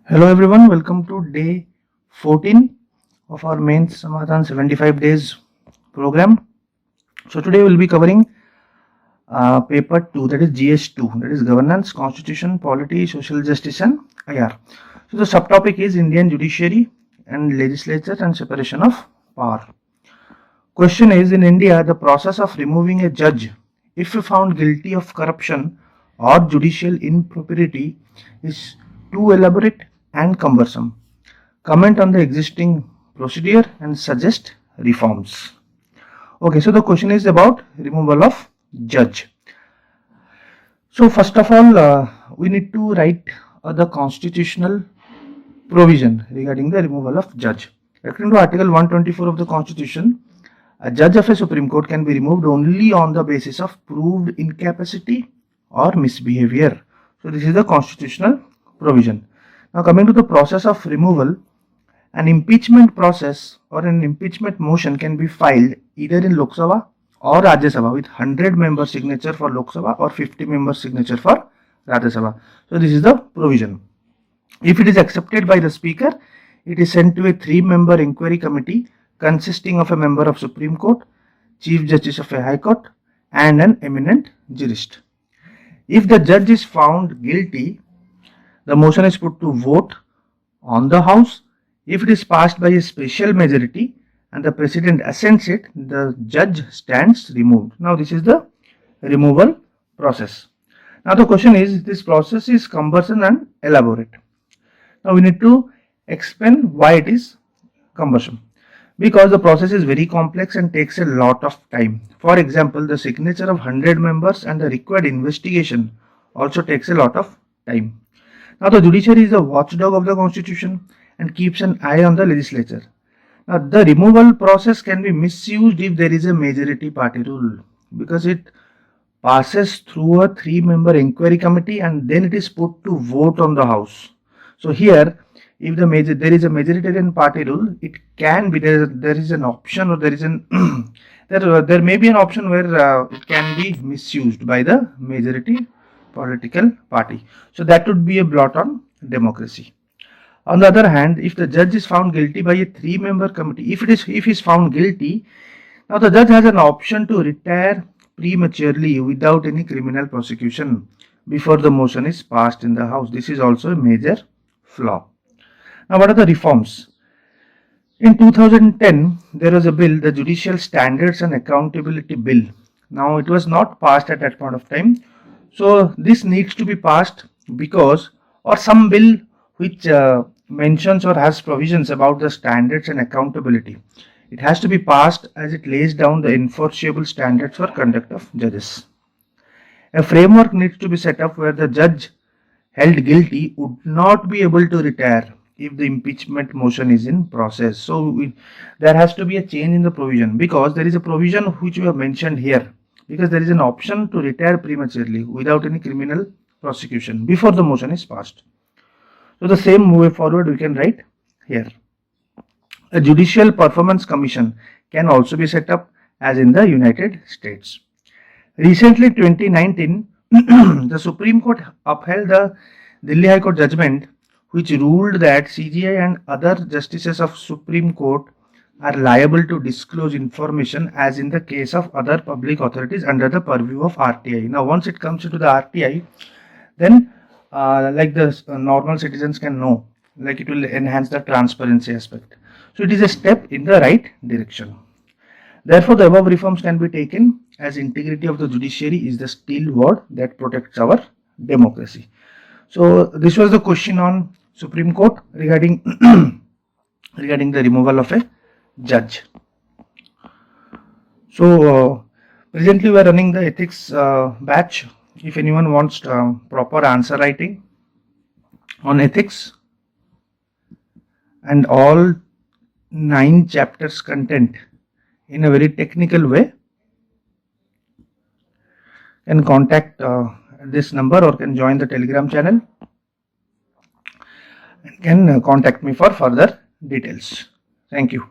Hello everyone, welcome to day 14 of our main Samadhaan 75 days program. So today we'll be covering paper 2, that is GS-2, that is Governance, Constitution, Polity, Social Justice and IR. So the subtopic is Indian Judiciary and Legislature and Separation of Power. Question is, in India, the process of removing a judge if found guilty of corruption or judicial impropriety is too elaborate and cumbersome. Comment on the existing procedure and suggest reforms. Okay, so the question is about removal of judge. So first of all, we need to write the constitutional provision regarding the removal of judge. According to Article 124 of the Constitution, a judge of a Supreme Court can be removed only on the basis of proved incapacity or misbehavior. So this is the constitutional provision. Now coming to the process of removal, an impeachment process or an impeachment motion can be filed either in Lok Sabha or Rajya Sabha with 100 member signature for Lok Sabha or 50 member signature for Rajya Sabha. So this is the provision. If it is accepted by the Speaker, it is sent to a 3-member inquiry committee consisting of a member of Supreme Court, Chief Justice of a High Court and an eminent jurist. If the judge is found guilty, the motion is put to vote on the House. If it is passed by a special majority and the President assents it, the judge stands removed. Now this is the removal process. Now the question is, this process is cumbersome and elaborate. Now we need to explain why it is cumbersome. Because the process is very complex and takes a lot of time. For example, the signature of 100 members and the required investigation also takes a lot of time. Now the judiciary is the watchdog of the constitution and keeps an eye on the legislature. Now the removal process can be misused if there is a majority party rule, because it passes through a 3-member inquiry committee and then it is put to vote on the House. So here, if there is a majoritarian party rule, it can be there is an option, or there is an there may be an option where it can be misused by the majority political party. So that would be a blot on democracy. On the other hand, if the judge is found guilty by a 3-member committee, if he is found guilty, now the judge has an option to retire prematurely without any criminal prosecution before the motion is passed in the House. This is also a major flaw. Now what are the reforms? In 2010, there was a bill, the Judicial Standards and Accountability Bill. Now it was not passed at that point of time. So this needs to be passed because, or some bill which mentions or has provisions about the standards and accountability. It has to be passed as it lays down the enforceable standards for conduct of judges. A framework needs to be set up where the judge held guilty would not be able to retire if the impeachment motion is in process. So there has to be a change in the provision, because there is a provision which we have mentioned here, because there is an option to retire prematurely without any criminal prosecution before the motion is passed. So the same way forward we can write here. A Judicial Performance Commission can also be set up as in the United States. Recently, 2019, the Supreme Court upheld the Delhi High Court judgment which ruled that CJI and other justices of Supreme Court are liable to disclose information as in the case of other public authorities under the purview of RTI. Now once it comes into the RTI, then like the normal citizens can know, like it will enhance the transparency aspect. So it is a step in the right direction. Therefore, the above reforms can be taken as integrity of the judiciary is the steel word that protects our democracy. So this was the question on Supreme Court regarding regarding the removal of a judge. So presently we are running the ethics batch. If anyone wants proper answer writing on ethics and all 9 chapters content in a very technical way, can contact this number or can join the Telegram channel and can contact me for further details. Thank you.